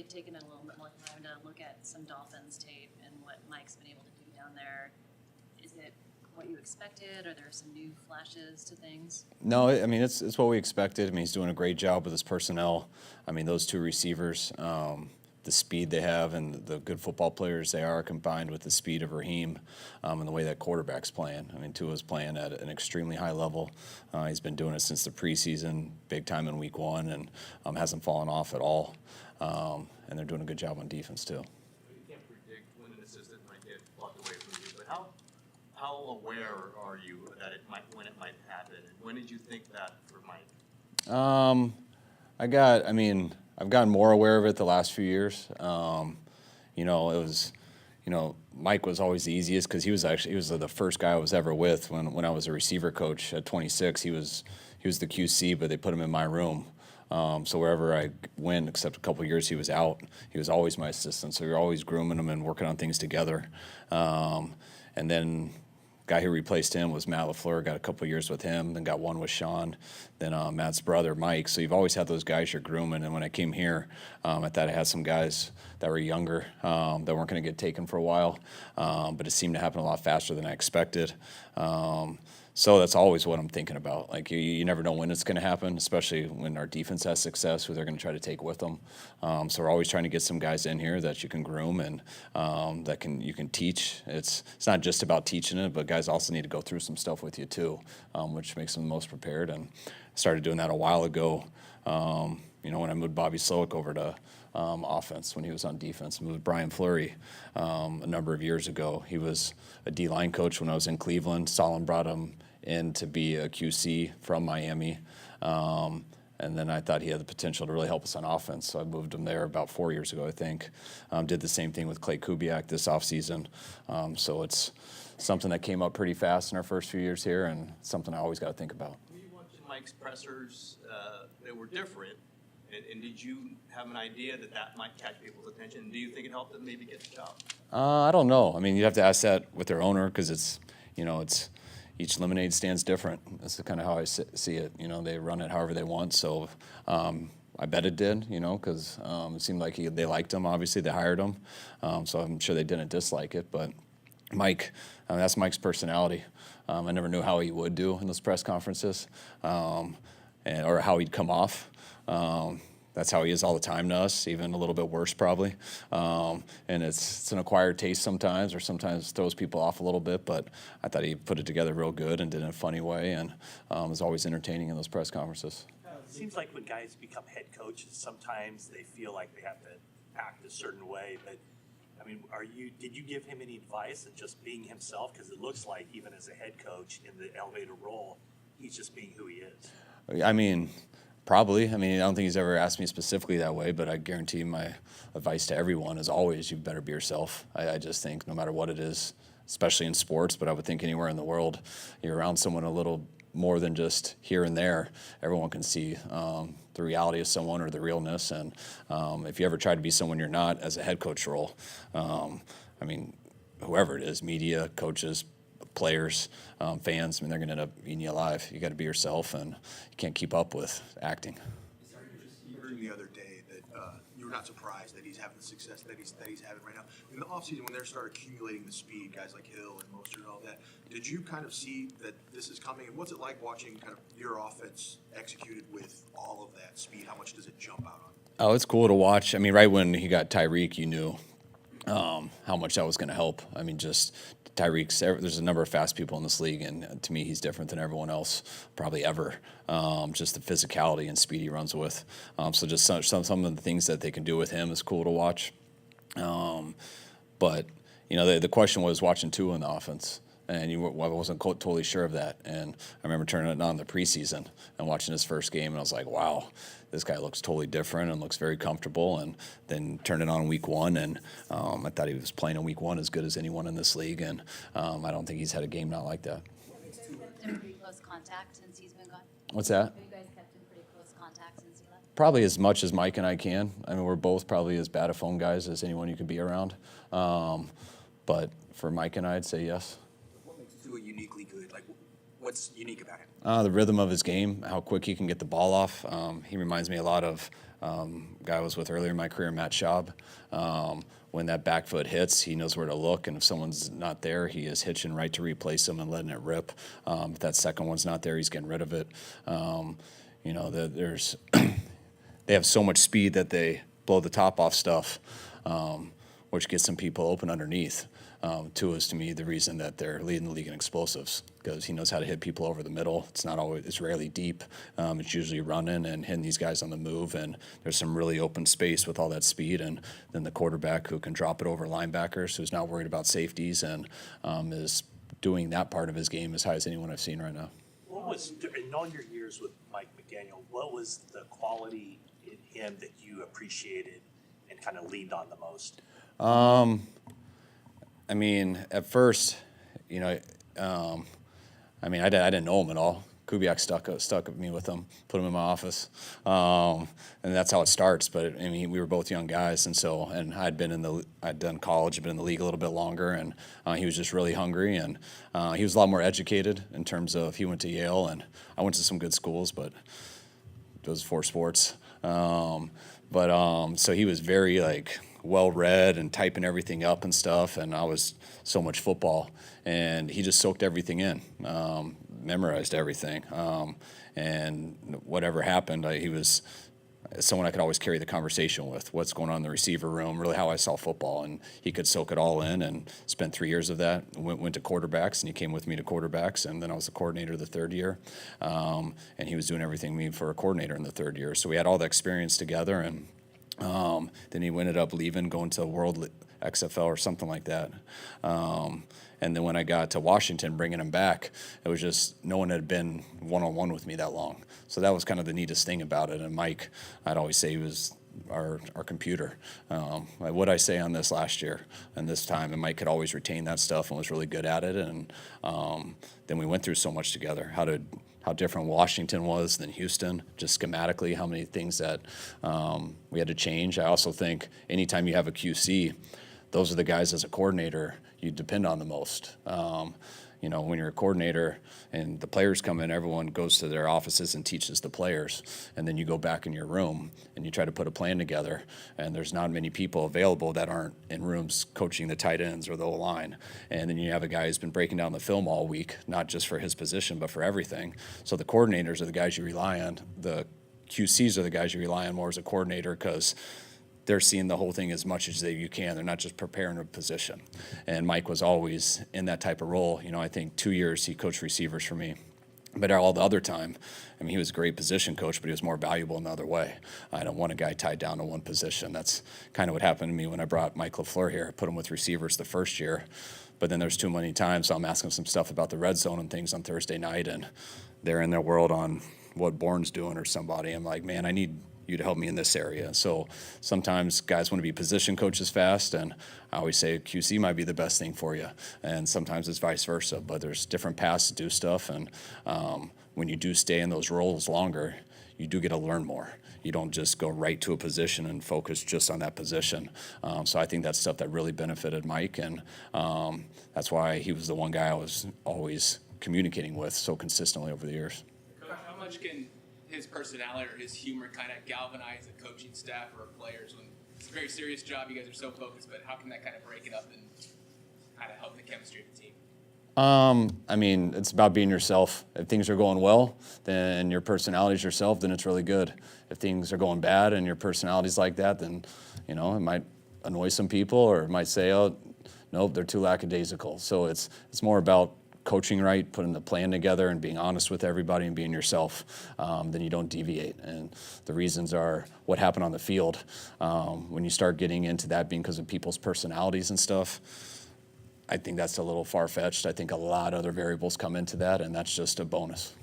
they've taken a little bit more time to look at some Dolphins tape and what Mike's been able to do down there. Is it what you expected? Are there some new flashes to things? No, I mean, it's what we expected. I mean, he's doing a great job with his personnel. I mean, those two receivers, the speed they have and the good football players they are, combined with the speed of Raheem and the way that quarterback's playing. I mean, Tua's playing at an extremely high level. He's been doing it since the preseason, big time in week one, and hasn't fallen off at all. And they're doing a good job on defense, too. You can't predict when an assistant might get plucked away from you, but how aware are you that when it might happen? And when did you think that for Mike? I've gotten more aware of it the last few years. Mike was always the easiest because he was the first guy I was ever with when I was a receiver coach at 26. He was the QC, but they put him in my room. So wherever I went, except a couple of years he was out, he was always my assistant. So we were always grooming him and working on things together. And then guy who replaced him was Matt LaFleur, got a couple of years with him, then got one with Sean, then Matt's brother, Mike. So you've always had those guys you're grooming. And when I came here, I thought I had some guys that were younger that weren't going to get taken for a while, but it seemed to happen a lot faster than I expected. So that's always what I'm thinking about. Like, you never know when it's going to happen, especially when our defense has success, who they're going to try to take with them. So we're always trying to get some guys in here that you can groom and you can teach. It's not just about teaching it, but guys also need to go through some stuff with you too, which makes them the most prepared. And I started doing that a while ago. When I moved Bobby Slowick over to offense when he was on defense. Moved Brian Fleury a number of years ago. He was a D-line coach when I was in Cleveland. Solon brought him in to be a QC from Miami. And then I thought he had the potential to really help us on offense, so I moved him there about 4 years ago, I think. Did the same thing with Clay Kubiak this offseason. So it's something that came up pretty fast in our first few years here, and something I always got to think about. When you watched Mike's pressers, they were different. And did you have an idea that might catch people's attention? Do you think it helped them maybe get the job? I don't know. I mean, you'd have to ask that with their owner because it's each lemonade stand's different. That's kind of how I see it. They run it however they want. So I bet it did, because it seemed like they liked him. Obviously, they hired him. So I'm sure they didn't dislike it. But Mike, that's Mike's personality. I never knew how he would do in those press conferences or how he'd come off. That's how he is all the time to us, even a little bit worse probably. And it's an acquired taste sometimes, or sometimes throws people off a little bit, but I thought he put it together real good and did it in a funny way, and was always entertaining in those press conferences. It seems like when guys become head coaches, sometimes they feel like they have to act a certain way, but I mean, did you give him any advice in just being himself? Because it looks like even as a head coach in the elevator role, he's just being who he is. I mean, probably. I mean, I don't think he's ever asked me specifically that way, but I guarantee my advice to everyone is always you better be yourself. I just think no matter what it is, especially in sports, but I would think anywhere in the world, you're around someone a little more than just here and there. Everyone can see the reality of someone or the realness. And if you ever try to be someone you're not as a head coach role, whoever it is, media, coaches, players, fans, they're going to end up eating you alive. You got to be yourself, and you can't keep up with acting. You heard the other day that you were not surprised that he's having the success that he's having right now. In the offseason, when they started accumulating the speed, guys like Hill and Mostert and all that, did you kind of see that this is coming? And what's it like watching kind of your offense executed with all of that speed? How much does it jump out on? Oh, it's cool to watch. I mean, right when he got Tyreek, you knew how much that was going to help. I mean, just Tyreek's, there's a number of fast people in this league, and to me, he's different than everyone else probably ever. Just the physicality and speed he runs with. So just some of the things that they can do with him is cool to watch. But, the question was watching Tua in the offense. And I wasn't totally sure of that. And I remember turning it on in the preseason and watching his first game, and I was like, wow, this guy looks totally different and looks very comfortable. And then turned it on in week one, and I thought he was playing in week one as good as anyone in this league. And I don't think he's had a game not like that. Have you guys kept in pretty close contact since he's been gone? What's that? Have you guys kept in pretty close contact since he left? Probably as much as Mike and I can. I mean, we're both probably as bad a phone guys as anyone you could be around. But for Mike and I, I'd say yes. Tua uniquely good? Like, What's unique about him? The rhythm of his game, how quick he can get the ball off. He reminds me a lot of guy I was with earlier in my career, Matt Schaub. When that back foot hits, he knows where to look, and if someone's not there, he is hitching right to replace them and letting it rip. If that second one's not there, he's getting rid of it. There's they have so much speed that they blow the top off stuff, which gets some people open underneath. Tua is, to me, the reason that they're leading the league in explosives, because he knows how to hit people over the middle. It's rarely deep. It's usually running and hitting these guys on the move, and there's some really open space with all that speed. And then the quarterback who can drop it over linebackers, who's not worried about safeties, and is doing that part of his game as high as anyone I've seen right now. What was, in all your years with Mike McDaniel, what was the quality in him that you appreciated and kind of leaned on the most? I mean, at first, I didn't know him at all. Kubiak stuck me with him, put him in my office, and that's how it starts. But I mean, we were both young guys, and I'd done college, been in the league a little bit longer, and he was just really hungry, and he was a lot more educated in terms of he went to Yale, and I went to some good schools, but it was for sports. So he was very well-read and typing everything up and stuff, and I was so much football, and he just soaked everything in, memorized everything, and whatever happened, he was someone I could always carry the conversation with, what's going on in the receiver room, really how I saw football, and he could soak it all in, and spent 3 years of that, went to quarterbacks, and he came with me to quarterbacks, and then I was the coordinator the third year, and he was doing everything me for a coordinator in the third year, so we had all the experience together, and then he ended up leaving, going to World XFL or something like that. And then when I got to Washington, bringing him back, it was just no one had been one-on-one with me that long. So that was kind of the neatest thing about it. And Mike, I'd always say he was our computer. What I say on this last year and this time, and Mike could always retain that stuff and was really good at it. And then we went through so much together. How different Washington was than Houston, just schematically, how many things that we had to change. I also think anytime you have a QC, those are the guys as a coordinator you depend on the most. When you're a coordinator and the players come in, everyone goes to their offices and teaches the players. And then you go back in your room and you try to put a plan together. And there's not many people available that aren't in rooms coaching the tight ends or the O-line. And then you have a guy who's been breaking down the film all week, not just for his position, but for everything. So the coordinators are the guys you rely on. The QCs are the guys you rely on more as a coordinator, because they're seeing the whole thing as much as you can. They're not just preparing a position. And Mike was always in that type of role. I think 2 years he coached receivers for me. But all the other time, he was a great position coach, but he was more valuable in the other way. I don't want a guy tied down to one position. That's kind of what happened to me when I brought Mike LaFleur here. I put him with receivers the first year. But then there's too many times, so I'm asking some stuff about the red zone and things on Thursday night, and they're in their world on what Bourne's doing or somebody. I'm like, man, I need you to help me in this area. So sometimes guys want to be position coaches fast, and I always say QC might be the best thing for you. And sometimes it's vice versa, but there's different paths to do stuff. And when you do stay in those roles longer, you do get to learn more. You don't just go right to a position and focus just on that position. So I think that's stuff that really benefited Mike, and that's why he was the one guy I was always communicating with so consistently over the years. Coach, how much can his personality or his humor kind of galvanize a coaching staff or players when it's a very serious job, you guys are so focused, but how can that kind of break it up and kind of help the chemistry of the team? It's about being yourself. If things are going well, then your personality's yourself, then it's really good. If things are going bad and your personality's like that, then, it might annoy some people, or it might say, oh, nope, they're too lackadaisical. So it's more about coaching right, putting the plan together and being honest with everybody and being yourself, then you don't deviate. And the reasons are what happened on the field. When you start getting into that being because of people's personalities and stuff, I think that's a little far-fetched. I think a lot of other variables come into that, and that's just a bonus.